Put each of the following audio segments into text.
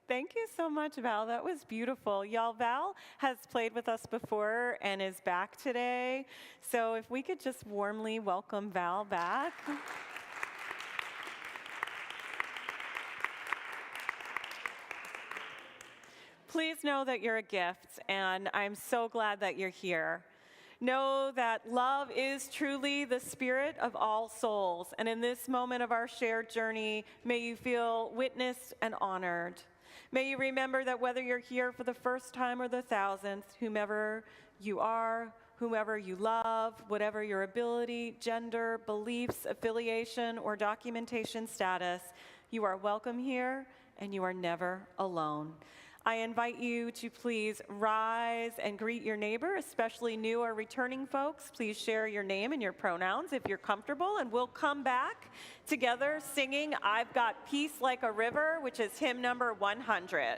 Thank you so much, Val. That was beautiful. Y'all, Val has played with us before and is back today. So if we could just warmly welcome Val back. Please know that you're a gift, and I'm so glad that you're here. Know that love is truly the spirit of all souls, and in this moment of our shared journey, may you feel witnessed and honored. May you remember that whether you're here for the first time or the thousandth, whomever you are, whomever you love, whatever your ability, gender, beliefs, affiliation, or documentation status, you are welcome here and you are never alone. I invite you to please rise and greet your neighbor, especially new or returning folks. Please share your name and your pronouns if you're comfortable, and we'll come back together singing I've Got Peace Like a River, which is hymn number 100.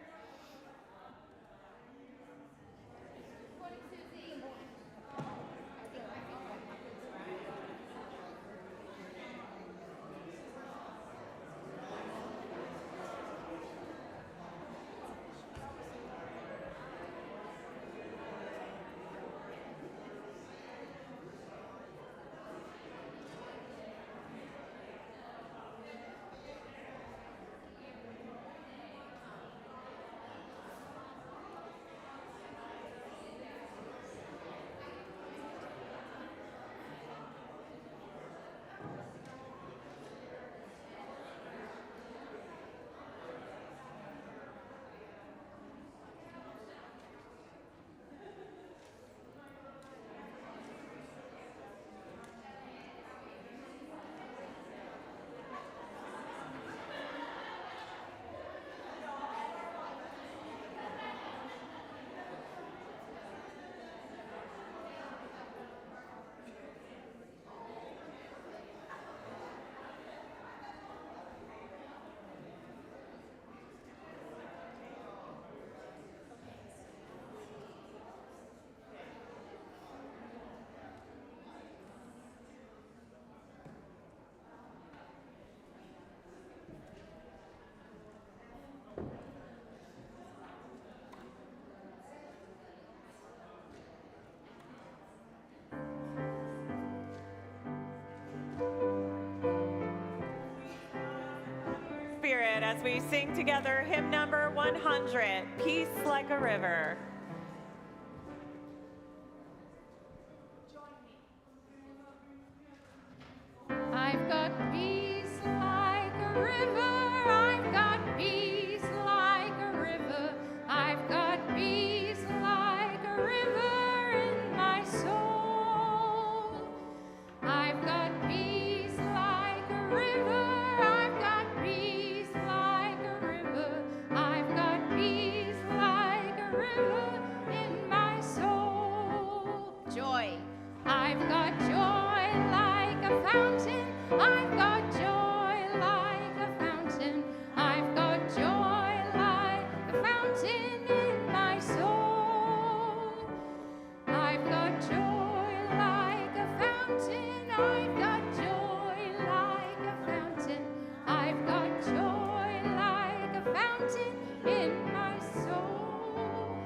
As we sing together hymn number 100, Peace Like a River. I've got peace like a river, I've got peace like a river, I've got peace like a river in my soul. I've got peace like a river, I've got peace like a river, I've got peace like a river in my soul. Joy. I've got joy like a fountain, I've got joy like a fountain, I've got joy like a fountain in my soul. I've got joy like a fountain, I've got joy like a fountain, I've got joy like a fountain in my soul.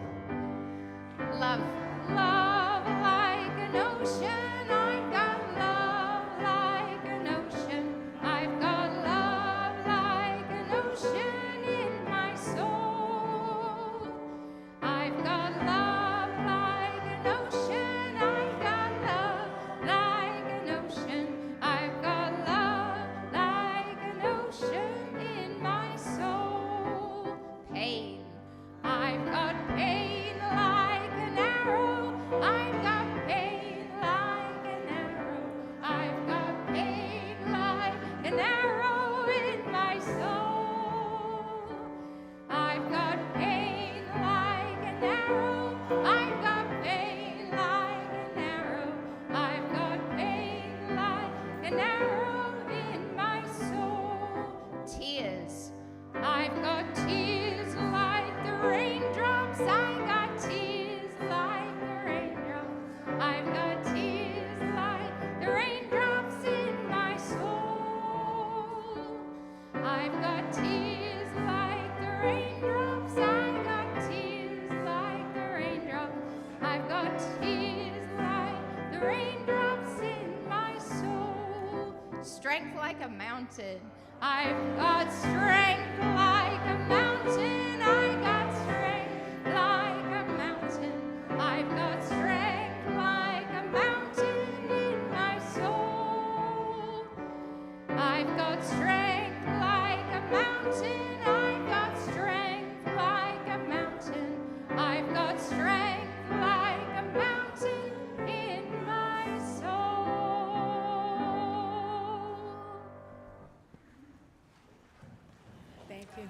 Love. Love like an ocean, I've got love like an ocean, I've got love like an ocean in my soul. I've got love like an ocean, I've got love like an ocean, I've got love like an ocean in my soul. Pain. I've got pain like an arrow, got tears like the raindrops in my soul. Strength like a mountain. I've got strength like a mountain. I got strength like a mountain. I've got strength like a mountain in my soul. I've got strength like a mountain. I've got strength like a mountain. I've got strength like a mountain in my soul. Thank you.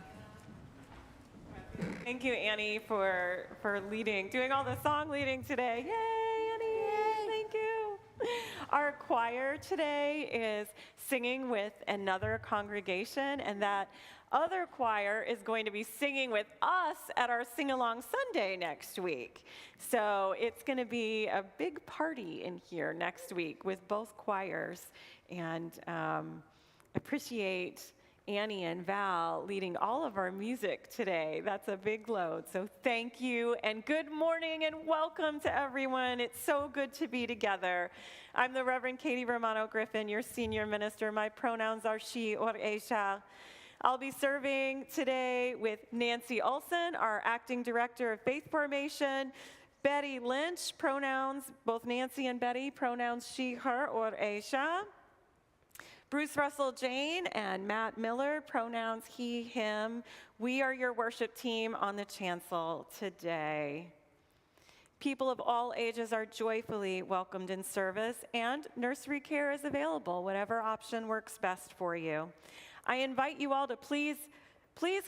Thank you, Annie, for leading, doing all the song leading today. Yay, Annie! Thank you. Our choir today is singing with another congregation, and that other choir is going to be singing with us at our Sing Along Sunday next week. So it's going to be a big party in here next week with both choirs, and appreciate Annie and Val leading all of our music today. That's a big load. So thank you, and good morning, and welcome to everyone. It's so good to be together. I'm the Reverend Katie Romano Griffin, your senior minister. My pronouns are she or Aisha. I'll be serving today with Nancy Olson, our acting director of faith formation, Betty Lynch, pronouns, both Nancy and Betty, pronouns she, her, or Aisha. Bruce Russell Jane and Matt Miller, pronouns he, him. We are your worship team on the chancel today. People of all ages are joyfully welcomed in service, and nursery care is available, whatever option works best for you. I invite you all to please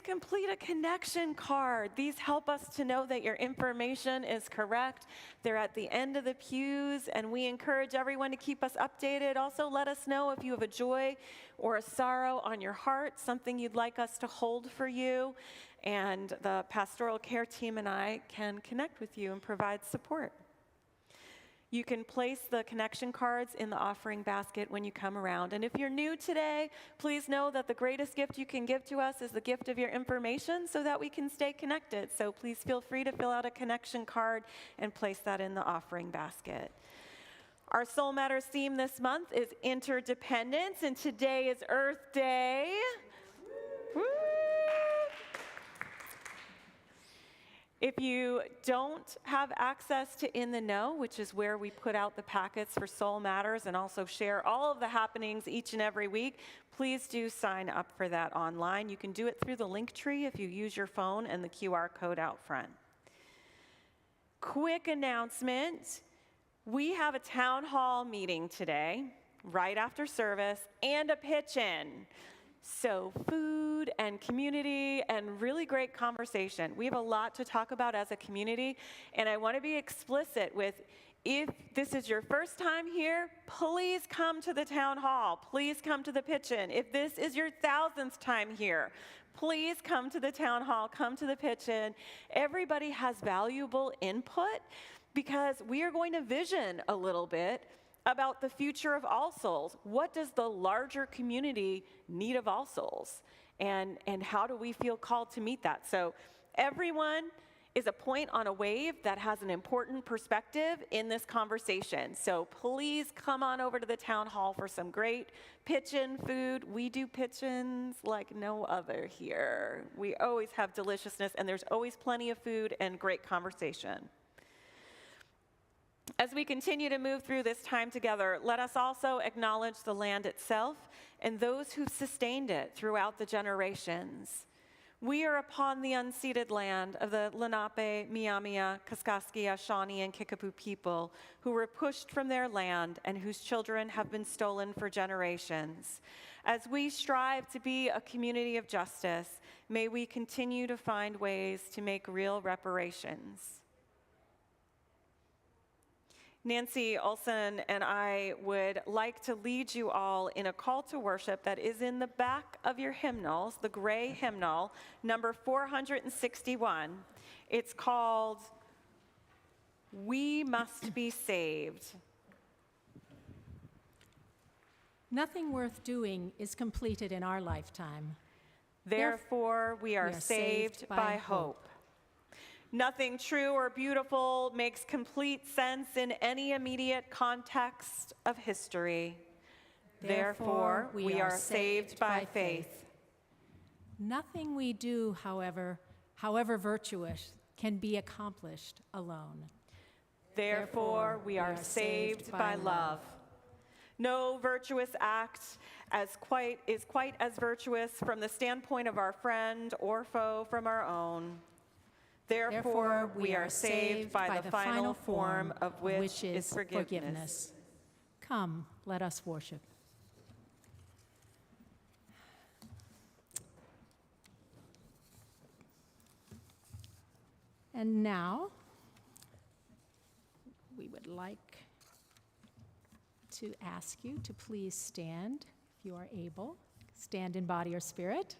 complete a connection card. These help us to know that your information is correct. They're at the end of the pews, and we encourage everyone to keep us updated. Also, let us know if you have a joy or a sorrow on your heart, something you'd like us to hold for you, and the pastoral care team and I can connect with you and provide support. You can place the connection cards in the offering basket when you come around. And if you're new today, please know that the greatest gift you can give to us is the gift of your information so that we can stay connected. So please feel free to fill out a connection card and place that in the offering basket. Our Soul Matters theme this month is interdependence, and today is Earth Day. Woo! If you don't have access to In the Know, which is where we put out the packets for Soul Matters and also share all of the happenings each and every week, please do sign up for that online. You can do it through the link tree if you use your phone and the QR code out front. Quick announcement. We have a town hall meeting today, right after service, and a pitch-in. So food and community and really great conversation. We have a lot to talk about as a community, and I want to be explicit with, if this is your first time here, please come to the town hall. Please come to the pitch-in. If this is your 1000th time here, please come to the town hall, come to the pitch-in. Everybody has valuable input because we are going to vision a little bit about the future of All Souls. What does the larger community need of All Souls? And how do we feel called to meet that? So everyone is a point on a wave that has an important perspective in this conversation. So please come on over to the town hall for some great pitch-in food. We do pitch-ins like no other here. We always have deliciousness, and there's always plenty of food and great conversation. As we continue to move through this time together, let us also acknowledge the land itself and those who've sustained it throughout the generations. We are upon the unceded land of the Lenape, Miamia, Kaskaskia, Shawnee, and Kickapoo people who were pushed from their land and whose children have been stolen for generations. As we strive to be a community of justice, may we continue to find ways to make real reparations. Nancy Olson and I would like to lead you all in a call to worship that is in the back of your hymnals, the gray hymnal, number 461. It's called, "We Must Be Saved." Nothing worth doing is completed in our lifetime. Therefore, we are saved by hope. Nothing true or beautiful makes complete sense in any immediate context of history. Therefore, we are saved by faith. Nothing we do, however virtuous, can be accomplished alone. Therefore, we are saved by love. No virtuous act is quite as virtuous from the standpoint of our friend or foe from our own. Therefore, we are saved by the final form of which is forgiveness. Come, let us worship. And now, we would like to ask you to please stand, if you are able. Stand in body or spirit.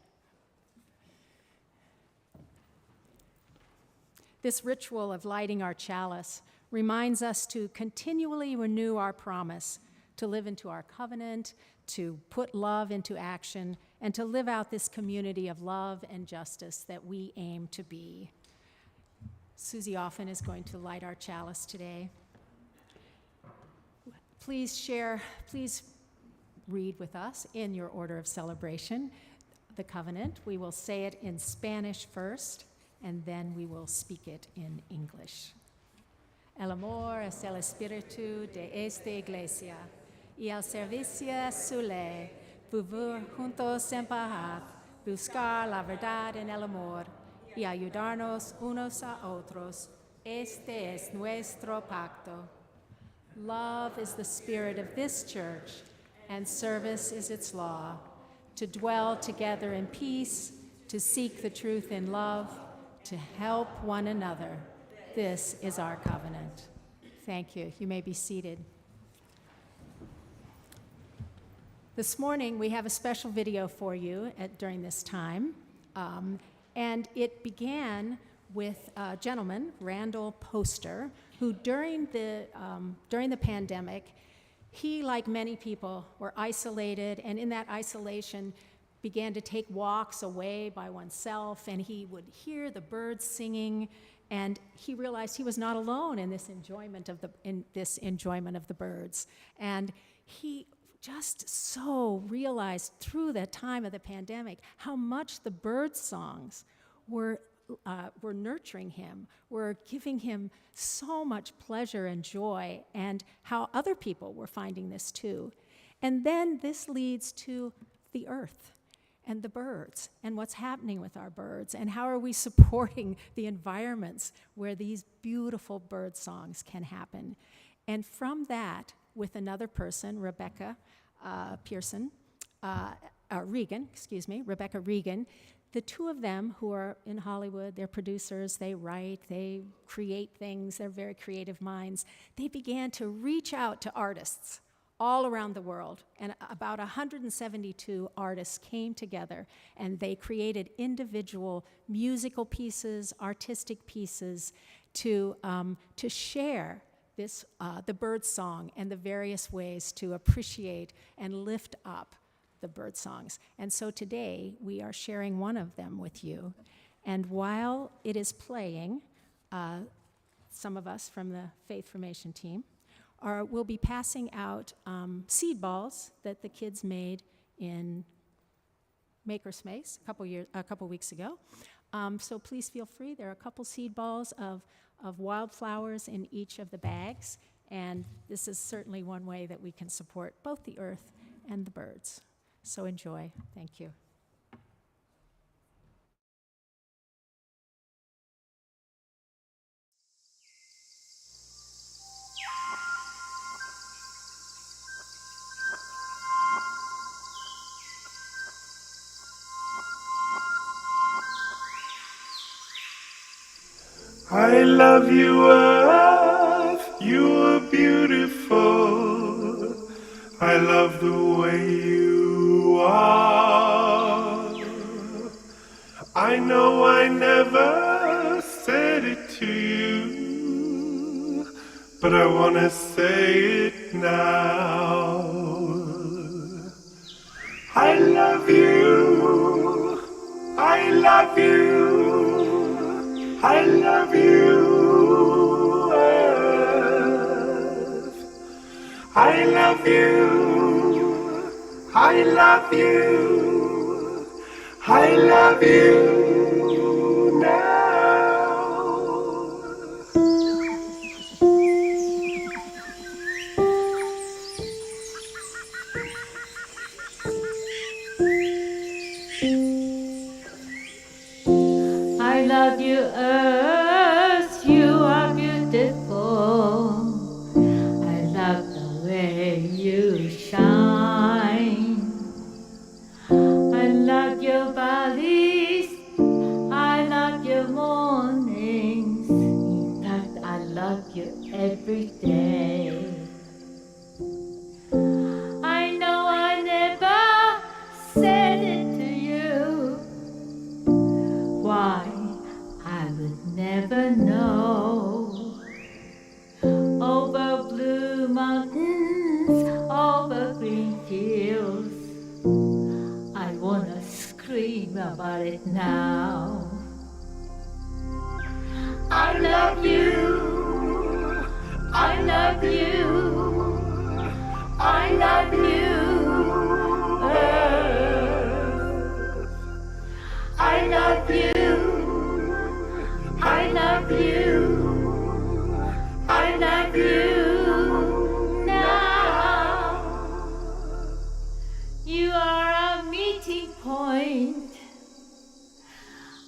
This ritual of lighting our chalice reminds us to continually renew our promise to live into our covenant, to put love into action, and to live out this community of love and justice that we aim to be. Susie Offen is going to light our chalice today. Please read with us in your order of celebration the covenant. We will say it in Spanish first, and then we will speak it in English. El amor es el espíritu de esta iglesia, y el servicio es su ley, vivir juntos en paz, buscar la verdad en el amor, y ayudarnos unos a otros. Este es nuestro pacto. Love is the spirit of this church, and service is its law, to dwell together in peace, to seek the truth in love, to help one another. This is our covenant. Thank you. You may be seated. This morning, we have a special video for you during this time. And it began with a gentleman, Randall Poster, who during the pandemic, he, like many people, were isolated, and in that isolation began to take walks away by oneself, and he would hear the birds singing, and he realized he was not alone in this enjoyment of the birds. And he just so realized through the time of the pandemic how much the bird songs were nurturing him, were giving him so much pleasure and joy, and how other people were finding this too. And then this leads to the earth and the birds and what's happening with our birds, and how are we supporting the environments where these beautiful bird songs can happen. And from that, with another person, Rebecca Regan, the two of them who are in Hollywood, they're producers, they write, they create things, they're very creative minds. They began to reach out to artists all around the world, and about 172 artists came together, and they created individual musical pieces, artistic pieces to share this, the bird song and the various ways to appreciate and lift up the bird songs. And so today we are sharing one of them with you. And while it is playing, some of us from the Faith Formation team will be passing out seed balls that the kids made in Makerspace a couple weeks ago. So please feel free. There are a couple seed balls of wildflowers in each of the bags, and this is certainly one way that we can support both the earth and the birds. So enjoy. Thank you. I love you, Earth, you are beautiful. I love the way you are. I know I never said it to you, but I wanna say it now. I love you, I love you. I love you, Earth. I love you. I love you. I love you now. I love you, Earth, you are beautiful. I love the way you shine. I love your valleys, I love your mornings. In fact, I love you every day. I know I never said it to you. Why, I would never know. Over blue mountains, over green fields, I wanna scream about it now. I love you, I love you, I love you, Earth. I love you, I love you, I love you now. You are a meeting point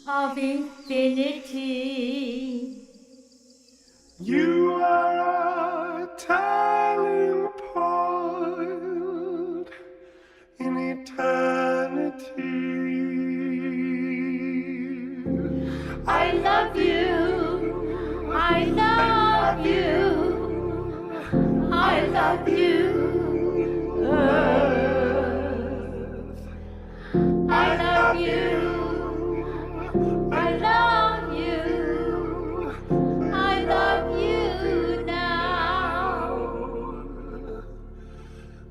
of infinity. You are a turning point in eternity. I love you, I love you, I love you, Earth. I love you, I love you, I love you now.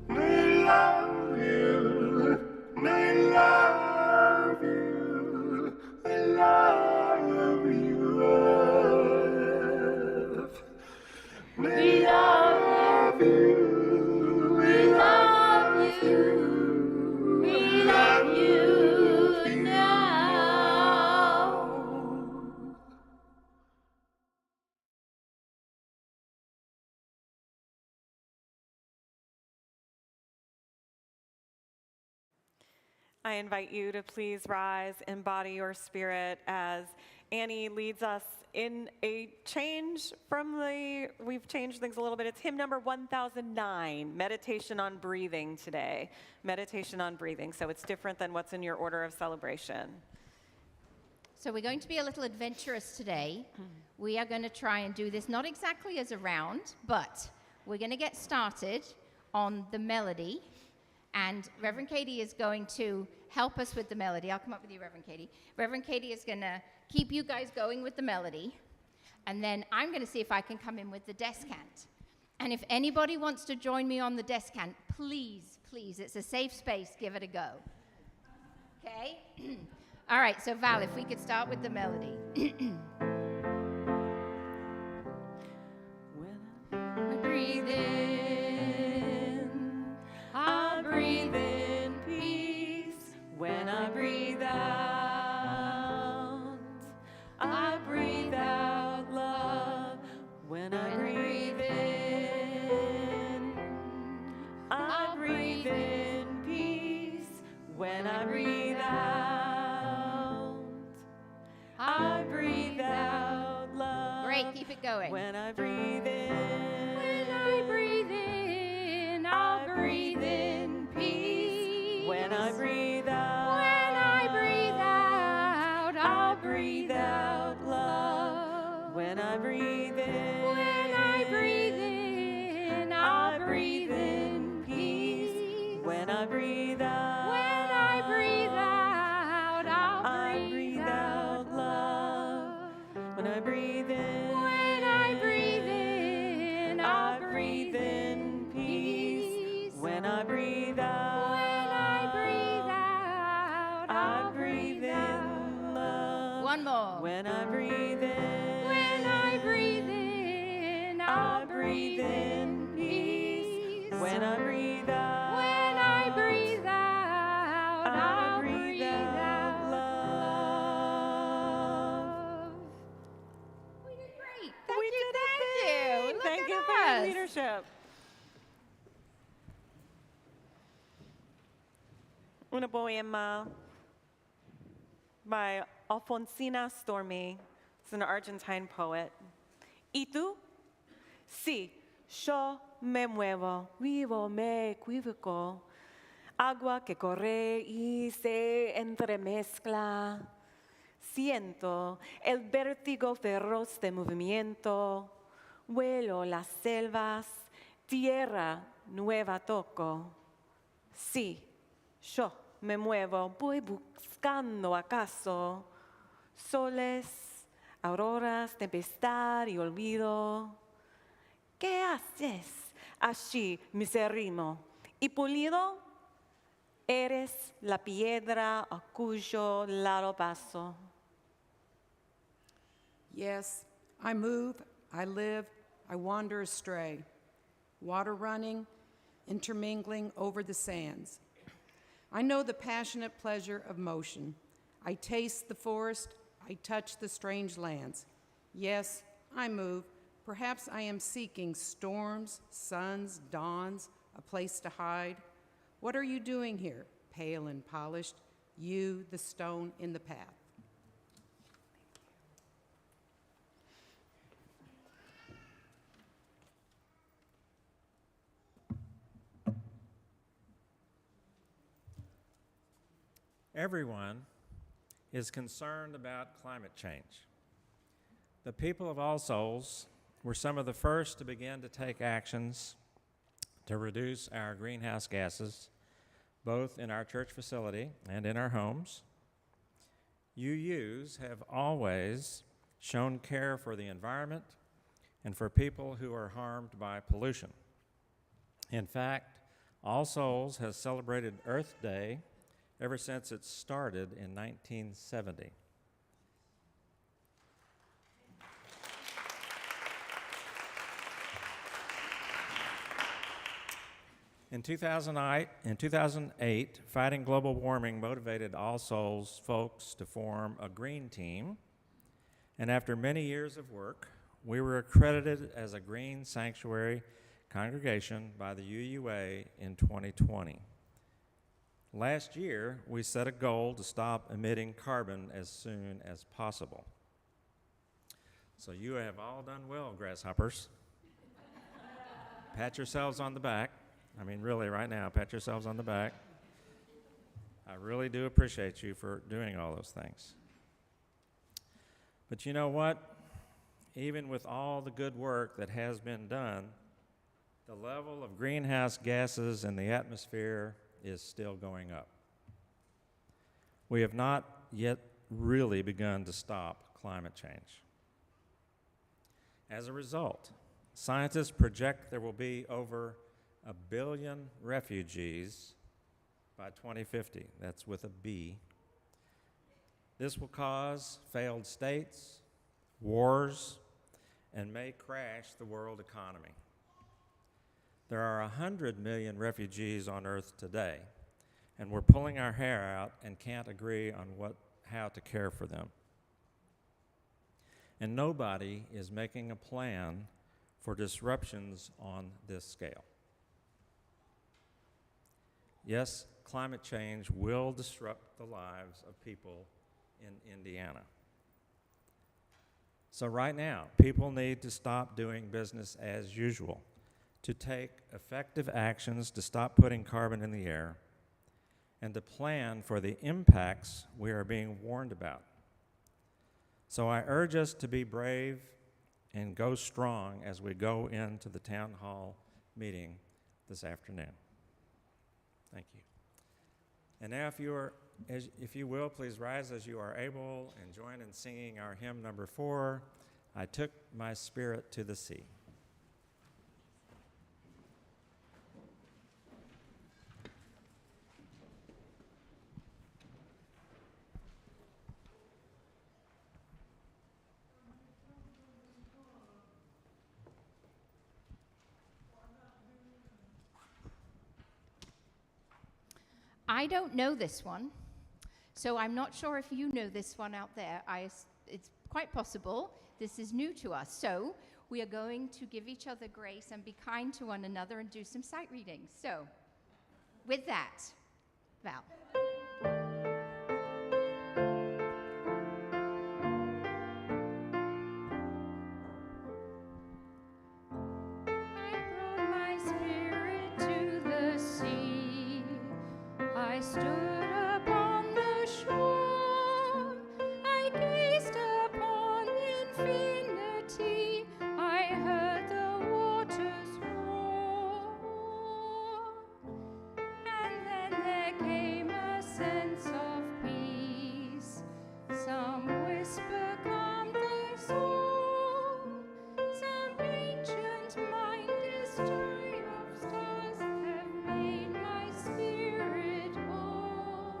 They love you, they love you, they love you, Earth. We love you, we love you, we love you now. I invite you to please rise, embody your spirit as Annie leads us in a change we've changed things a little bit. It's hymn number 1009, Meditation on Breathing today. Meditation on Breathing, so it's different than what's in your order of celebration. So we're going to be a little adventurous today. We are going to try and do this not exactly as a round, but we're going to get started on the melody. And Reverend Katie is going to help us with the melody. I'll come up with you, Reverend Katie. Reverend Katie is going to keep you guys going with the melody. And then I'm going to see if I can come in with the descant. And if anybody wants to join me on the descant, please, please, it's a safe space. Give it a go. Okay? All right, so Val, if we could start with the melody. We breathe in, I breathe in peace. When I breathe out, I breathe out love. When I breathe in, I breathe in peace. When I breathe out, I breathe out love. Great, keep it going. When I breathe in, I'll breathe in peace. when I breathe out, I'll breathe out love. when I breathe in, I'll breathe in peace. when I breathe out, One more. When I breathe in, When I breathe in, I'll breathe in peace. When I breathe out, When I breathe out, I'll breathe out love. We did great. Thank we you. did a Thank thing. you. Look Thank at you for your us. leadership. Una poema by Alfonsina Stormy. It's an Argentine poet. ¿Y tú? Sí, yo me muevo, vivo, me equivoco. Agua que corre y se entremezcla. Siento el vértigo feroz de movimiento. Vuelo las selvas, tierra nueva toco. Sí, yo me muevo, voy buscando acaso soles, auroras, tempestad y olvido. ¿Qué haces allí, miserimo? Y pulido, eres la piedra a cuyo lado paso. Yes, I move, I live, I wander astray. Water running, intermingling over the sands. I know the passionate pleasure of motion. I taste the forest, I touch the strange lands. Yes, I move. Perhaps I am seeking storms, suns, dawns, a place to hide. What are you doing here, pale and polished, you, the stone in the path? Everyone is concerned about climate change. The people of All Souls were some of the first to begin to take actions to reduce our greenhouse gases, both in our church facility and in our homes. UUs have always shown care for the environment and for people who are harmed by pollution. In fact, All Souls has celebrated Earth Day ever since it started in 1970. In 2008, fighting global warming motivated All Souls folks to form a green team, and after many years of work, we were accredited as a Green Sanctuary congregation by the UUA in 2020. Last year, we set a goal to stop emitting carbon as soon as possible. So you have all done well, grasshoppers. Pat yourselves on the back. I mean, really, right now, pat yourselves on the back. I really do appreciate you for doing all those things. But you know what? Even with all the good work that has been done, the level of greenhouse gases in the atmosphere is still going up. We have not yet really begun to stop climate change. As a result, scientists project there will be over 1 billion refugees by 2050. That's with a B. This will cause failed states, wars, and may crash the world economy. There are 100 million refugees on Earth today, and we're pulling our hair out and can't agree on how to care for them. And nobody is making a plan for disruptions on this scale. Yes, climate change will disrupt the lives of people in Indiana. So right now, people need to stop doing business as usual, to take effective actions to stop putting carbon in the air, and to plan for the impacts we are being warned about. So I urge us to be brave and go strong as we go into the town hall meeting this afternoon. Thank you. And now if you will, please rise as you are able and join in singing our hymn number 4, I Took My Spirit to the Sea. I don't know this one, so I'm not sure if you know this one out there. It's quite possible. This is new to us. So we are going to give each other grace and be kind to one another and do some sight reading. So with that, Val. I brought my spirit to the sea. I stood upon the shore. I gazed upon infinity. I heard the waters roar. And then there came a sense of peace. Some whisper calmed the soul. Some ancient mind destroy of stars have made my spirit whole.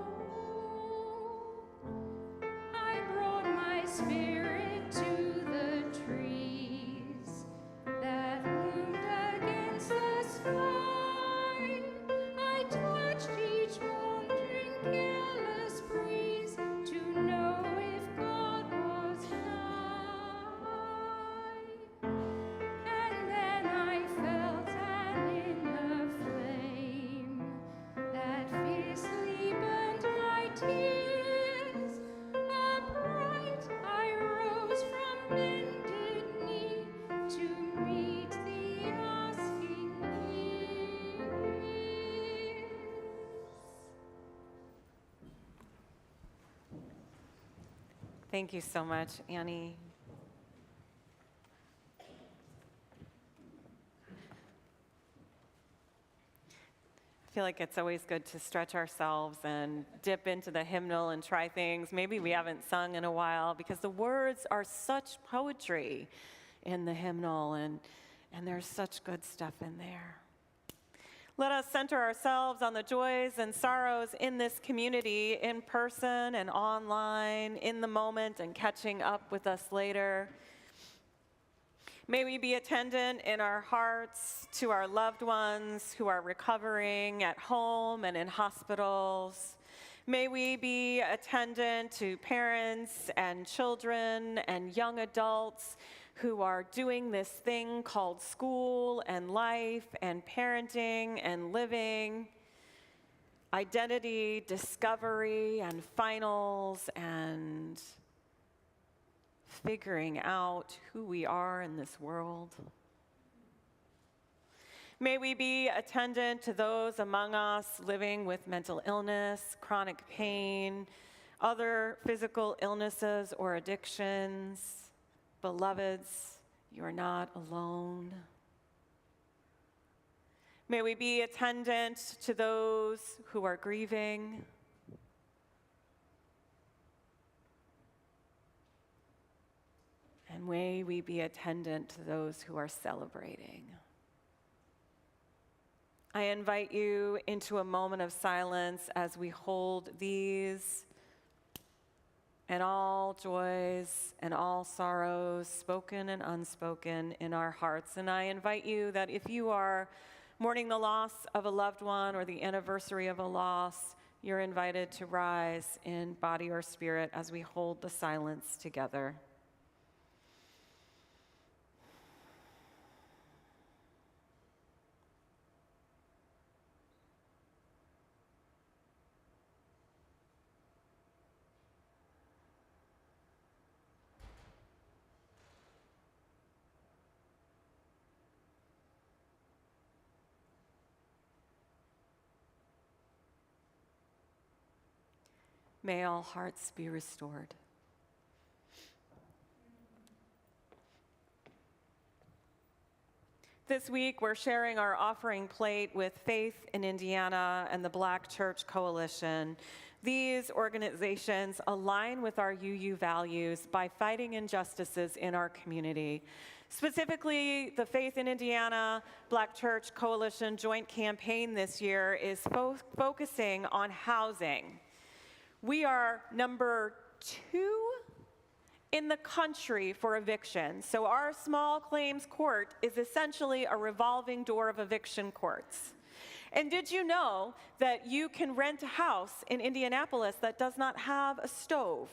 I brought my spirit to the trees that loomed against the sky. I touched each wandering careless breeze to know if God was nigh. And then I felt an inner flame that fiercely burned my tears. Upright I rose from bended knee to meet the asking ears. Thank you so much, Annie. I feel like it's always good to stretch ourselves and dip into the hymnal and try things maybe we haven't sung in a while, because the words are such poetry in the hymnal, and there's such good stuff in there. Let us center ourselves on the joys and sorrows in this community, in person and online, in the moment and catching up with us later. May we be attendant in our hearts to our loved ones who are recovering at home and in hospitals. May we be attendant to parents and children and young adults who are doing this thing called school and life and parenting and living, identity, discovery, and finals, and figuring out who we are in this world. May we be attendant to those among us living with mental illness, chronic pain, other physical illnesses or addictions. Beloveds, you are not alone. May we be attendant to those who are grieving. And may we be attendant to those who are celebrating. I invite you into a moment of silence as we hold these and all joys and all sorrows, spoken and unspoken, in our hearts. And I invite you that if you are mourning the loss of a loved one or the anniversary of a loss, you're invited to rise in body or spirit as we hold the silence together. May all hearts be restored. This week, we're sharing our offering plate with Faith in Indiana and the Black Church Coalition. These organizations align with our UU values by fighting injustices in our community. Specifically, the Faith in Indiana Black Church Coalition joint campaign this year is focusing on housing. We are number 2 in the country for eviction. So our small claims court is essentially a revolving door of eviction courts. And did you know that you can rent a house in Indianapolis that does not have a stove?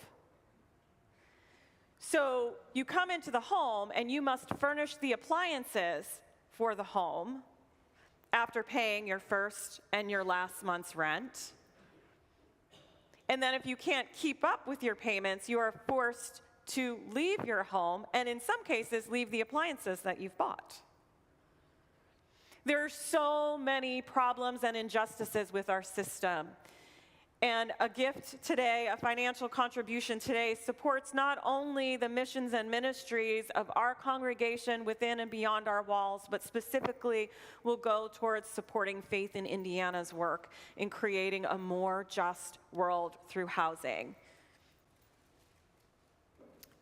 So you come into the home and you must furnish the appliances for the home after paying your first and your last month's rent. And then if you can't keep up with your payments, you are forced to leave your home and in some cases leave the appliances that you've bought. There are so many problems and injustices with our system. And a gift today, a financial contribution today, supports not only the missions and ministries of our congregation within and beyond our walls, but specifically will go towards supporting Faith in Indiana's work in creating a more just world through housing.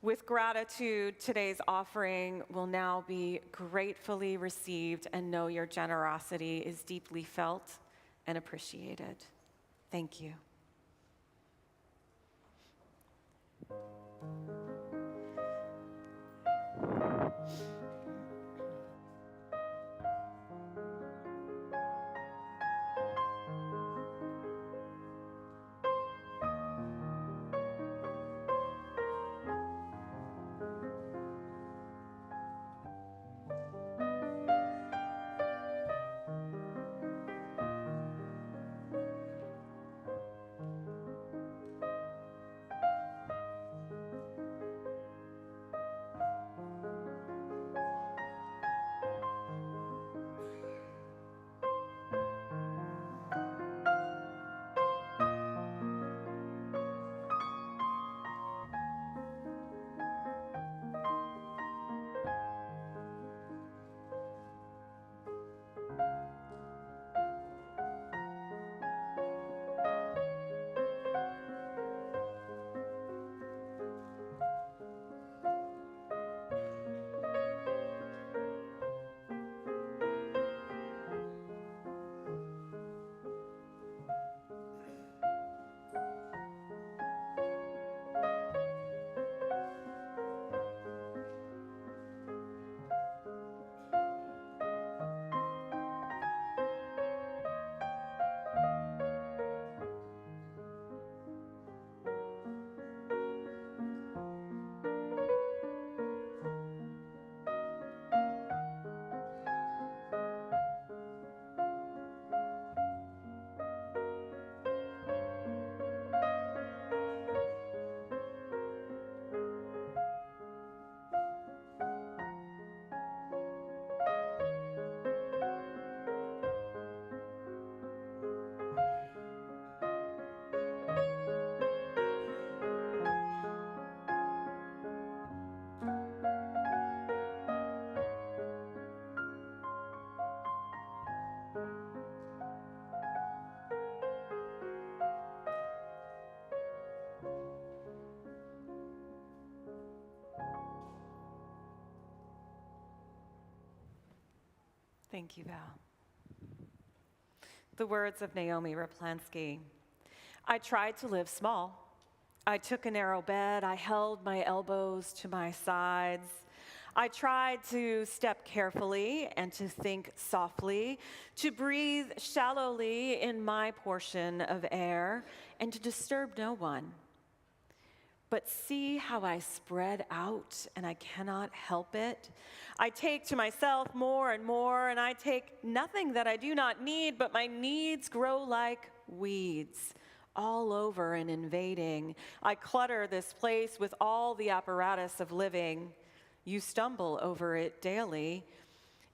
With gratitude, today's offering will now be gratefully received, and know your generosity is deeply felt and appreciated. Thank you. Thank you, Val. The words of Naomi Raplansky. I tried to live small. I took a narrow bed. I held my elbows to my sides. I tried to step carefully and to think softly, to breathe shallowly in my portion of air, and to disturb no one. But see how I spread out, and I cannot help it. I take to myself more and more, and I take nothing that I do not need, but my needs grow like weeds, all over and invading. I clutter this place with all the apparatus of living. You stumble over it daily,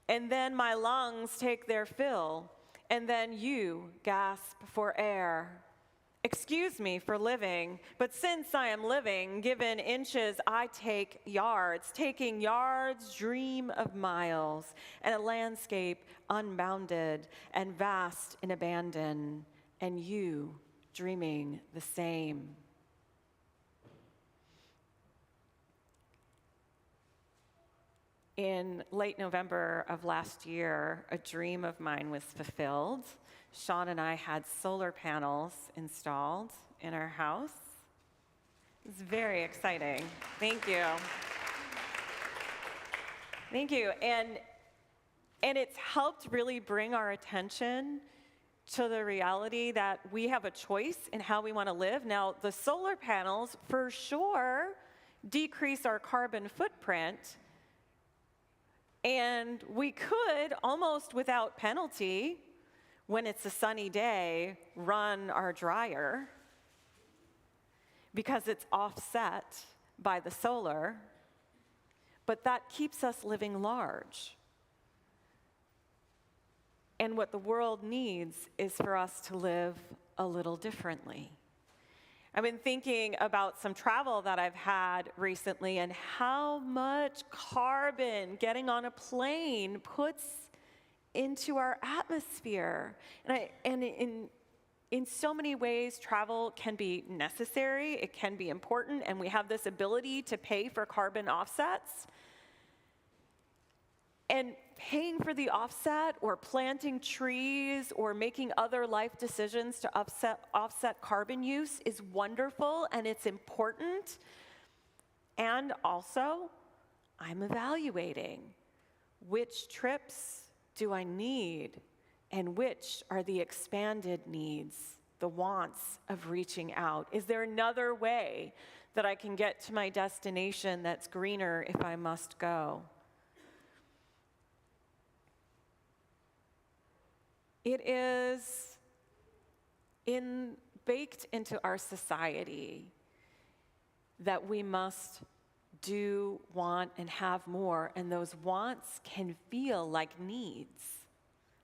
and then my lungs take their fill, and then you gasp for air. Excuse me for living, but since I am living, given inches, I take yards. Taking yards, dream of miles, and a landscape unbounded and vast in abandon, and you dreaming the same. In late November of last year, a dream of mine was fulfilled. Sean and I had solar panels installed in our house. It was very exciting. Thank you. Thank you. And it's helped really bring our attention to the reality that we have a choice in how we want to live. Now, the solar panels for sure decrease our carbon footprint, and we could, almost without penalty, when it's a sunny day, run our dryer because it's offset by the solar, but that keeps us living large. And what the world needs is for us to live a little differently. I've been thinking about some travel that I've had recently and how much carbon getting on a plane puts into our atmosphere. And in so many ways, travel can be necessary, it can be important, and we have this ability to pay for carbon offsets. And paying for the offset or planting trees or making other life decisions to offset carbon use is wonderful and it's important. And also, I'm evaluating which trips do I need and which are the expanded needs, the wants of reaching out. Is there another way that I can get to my destination that's greener if I must go? It is baked into our society that we must do, want, and have more, and those wants can feel like needs.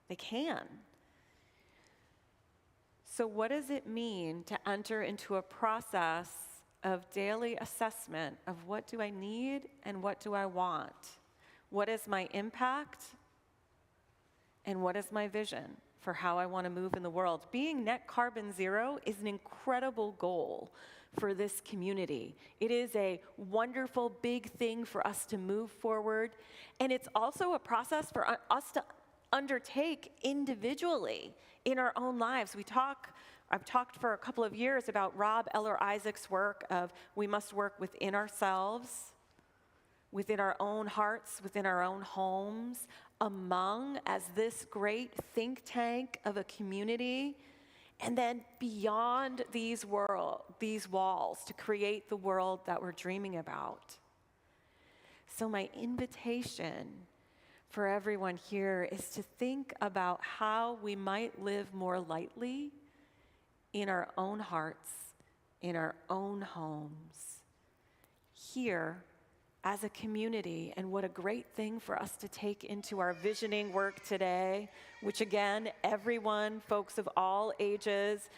They can. So what does it mean to enter into a process of daily assessment of what do I need and what do I want? What is my impact and what is my vision for how I want to move in the world? Being net carbon zero is an incredible goal for this community. It is a wonderful big thing for us to move forward, and it's also a process for us to undertake individually in our own lives. I've talked for a couple of years about Rob Eller Isaac's work of we must work within ourselves, within our own hearts, within our own homes, among as this great think tank of a community, and then beyond these walls to create the world that we're dreaming about. So my invitation for everyone here is to think about how we might live more lightly in our own hearts, in our own homes, here as a community, and what a great thing for us to take into our visioning work today, which again, everyone, folks of all ages,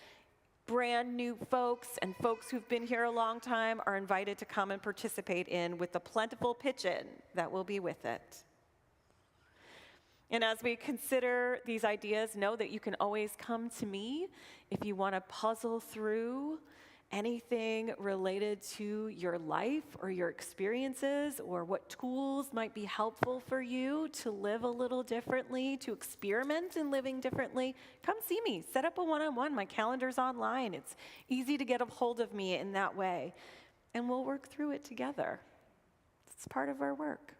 brand new folks and folks who've been here a long time are invited to come and participate in with the plentiful pitch-in that will be with it. And as we consider these ideas, know that you can always come to me if you want to puzzle through anything related to your life or your experiences, or what tools might be helpful for you to live a little differently, to experiment in living differently. Come see me. Set up a one-on-one. My calendar's online. It's easy to get a hold of me in that way. And we'll work through it together. It's part of our work.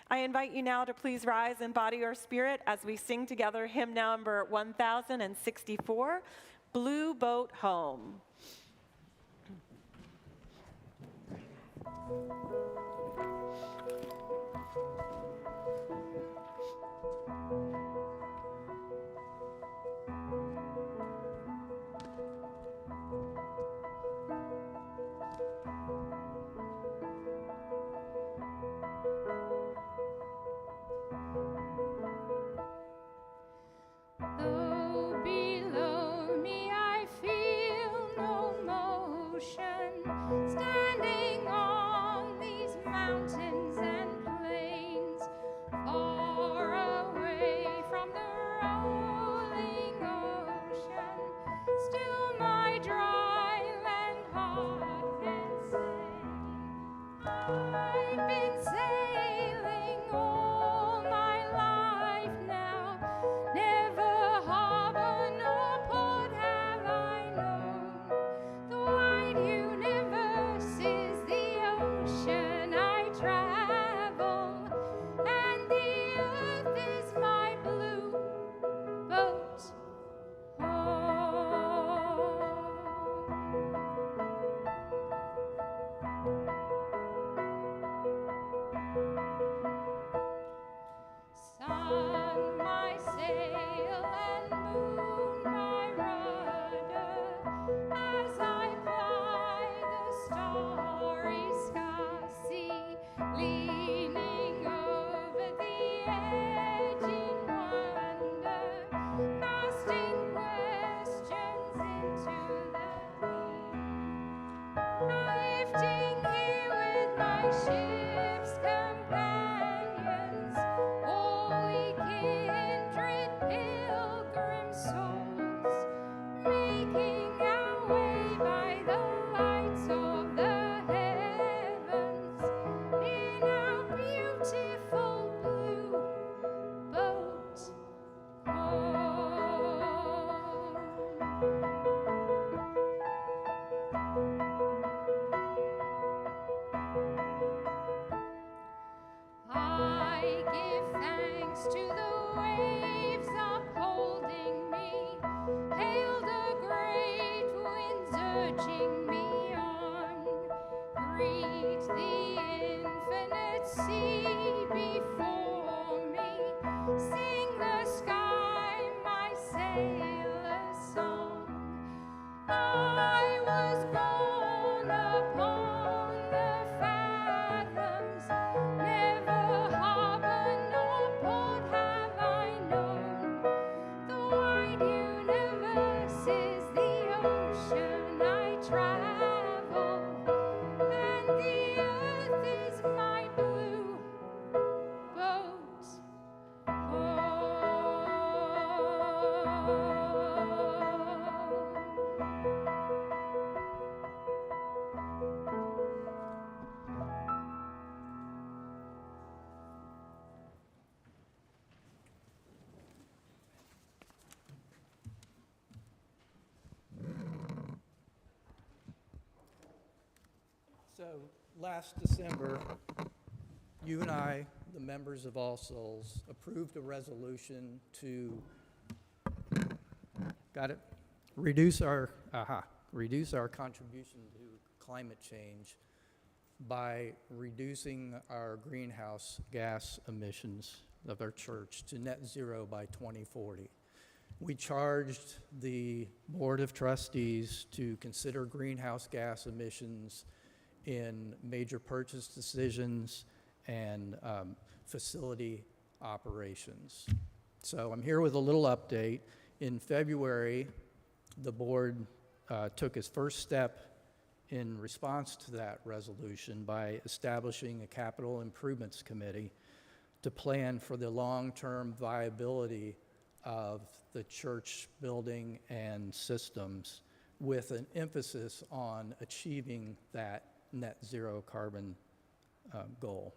I invite you now to please rise in body or spirit as we sing together hymn number 1064, Blue Boat Home. Though below me I feel no motion, standing on these So last December, you and I, the members of All Souls, approved a resolution to, reduce our contribution to climate change by reducing our greenhouse gas emissions of our church to net zero by 2040. We charged the Board of Trustees to consider greenhouse gas emissions in major purchase decisions and facility operations. So I'm here with a little update. In February, the board took its first step in response to that resolution by establishing a capital improvements committee to plan for the long-term viability of the church building and systems, with an emphasis on achieving that net zero carbon goal.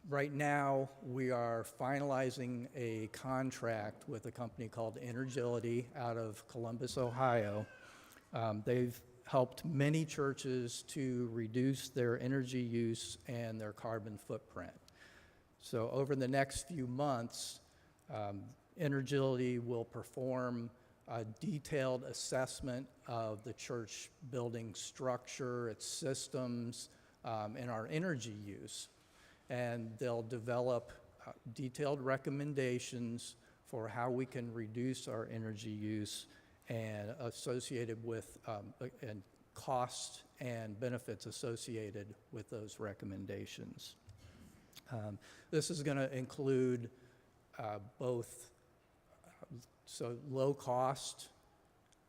Right now, we are finalizing a contract with a company called Energility out of Columbus, Ohio. They've helped many churches to reduce their energy use and their carbon footprint. So over the next few months, Energility will perform a detailed assessment of the church building structure, its systems, and our energy use. And they'll develop detailed recommendations for how we can reduce our energy use and associated with and costs and benefits associated with those recommendations. This is going to include both low cost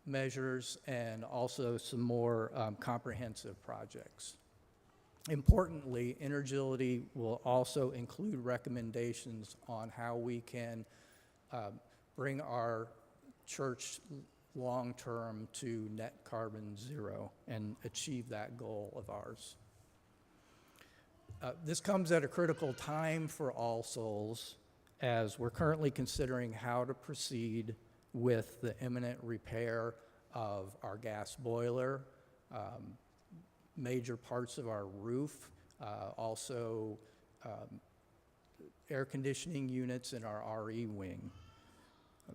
measures and also some more comprehensive projects. Importantly, Energility will also include recommendations on how we can bring our church long-term to net carbon zero and achieve that goal of ours. This comes at a critical time for All Souls, as we're currently considering how to proceed with the imminent repair of our gas boiler, major parts of our roof, also air conditioning units in our RE wing.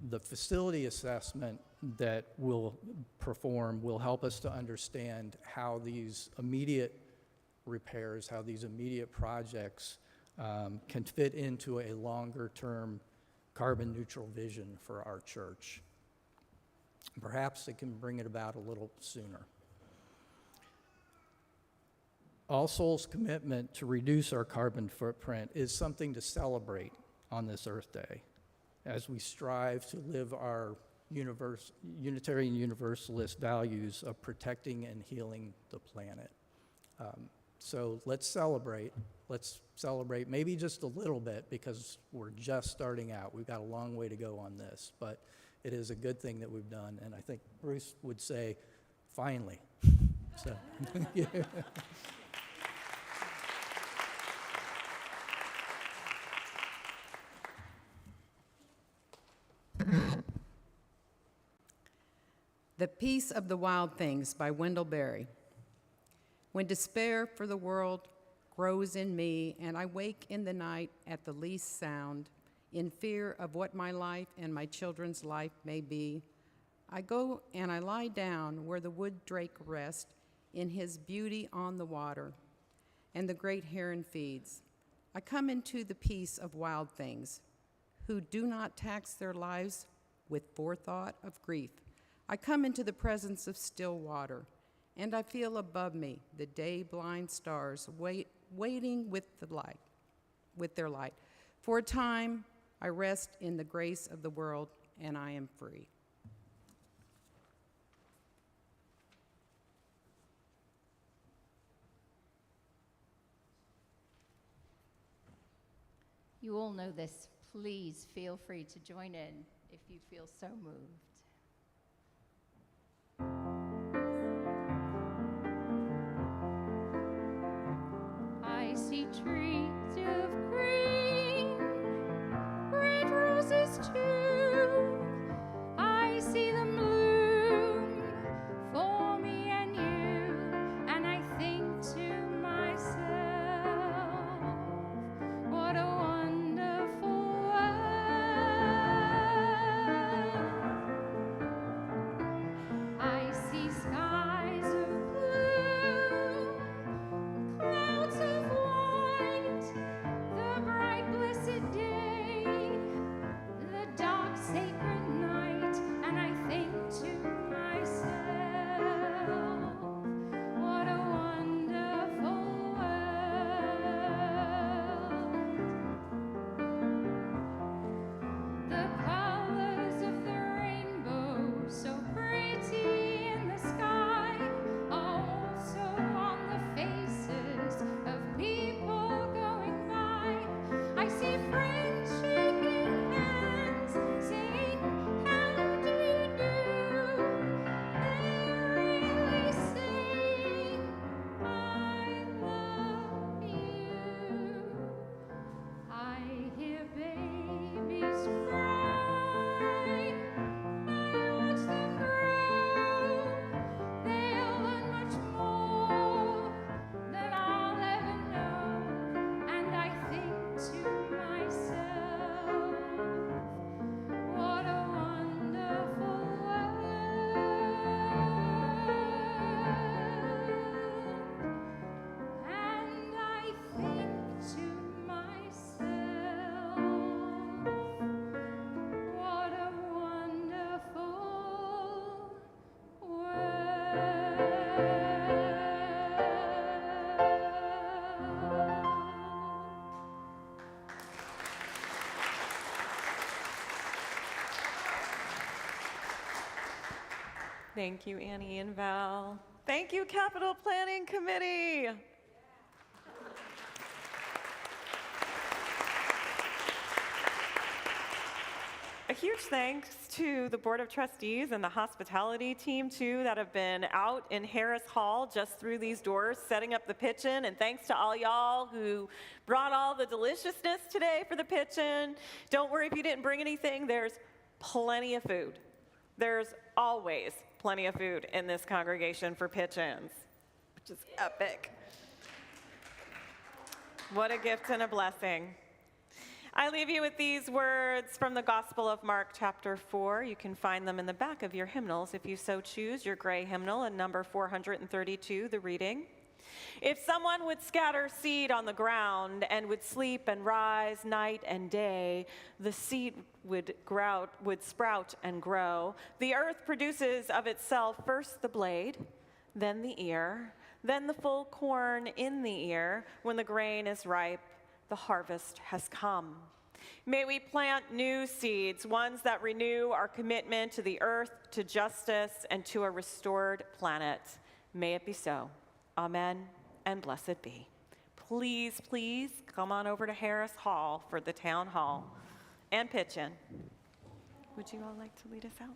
The facility assessment that we'll perform will help us to understand how these immediate repairs, how these immediate projects can fit into a longer-term carbon neutral vision for our church. Perhaps it can bring it about a little sooner. All Souls' commitment to reduce our carbon footprint is something to celebrate on this Earth Day as we strive to live our Unitarian Universalist values of protecting and healing the planet. So let's celebrate. Let's celebrate maybe just a little bit, because we're just starting out. We've got a long way to go on this, but it is a good thing that we've done, and I think Bruce would say, finally. So, yeah. The Peace of the Wild Things by Wendell Berry. When despair for the world grows in me, and I wake in the night at the least sound, in fear of what my life and my children's life may be, I go and I lie down where the wood drake rests in his beauty on the water, and the great heron feeds. I come into the peace of wild things, who do not tax their lives with forethought of grief. I come into the presence of still water, and I feel above me the day-blind stars waiting with their light. For a time, I rest in the grace of the world, and I am free. You all know this. Please feel free to join in if you feel so moved. I see trees of green, red roses too. I see them bloom for me and you, Thank you, Annie and Val. Thank you, Capital Planning Committee. A huge thanks to the Board of Trustees and the hospitality team, too, that have been out in Harris Hall just through these doors setting up the pitch-in. And thanks to all y'all who brought all the deliciousness today for the pitch-in. Don't worry if you didn't bring anything, there's plenty of food. There's always plenty of food in this congregation for pitch-ins, which is epic. What a gift and a blessing. I leave you with these words from the Gospel of Mark, chapter 4. You can find them in the back of your hymnals if you so choose, your gray hymnal, and number 432, the reading. If someone would scatter seed on the ground and would sleep and rise night and day, the seed would sprout and grow. The earth produces of itself first the blade, then the ear, then the full corn in the ear. When the grain is ripe, the harvest has come. May we plant new seeds, ones that renew our commitment to the earth, to justice, and to a restored planet. May it be so. Amen, and blessed be. Please, please come on over to Harris Hall for the town hall and pitch-in. Would you all like to lead us out?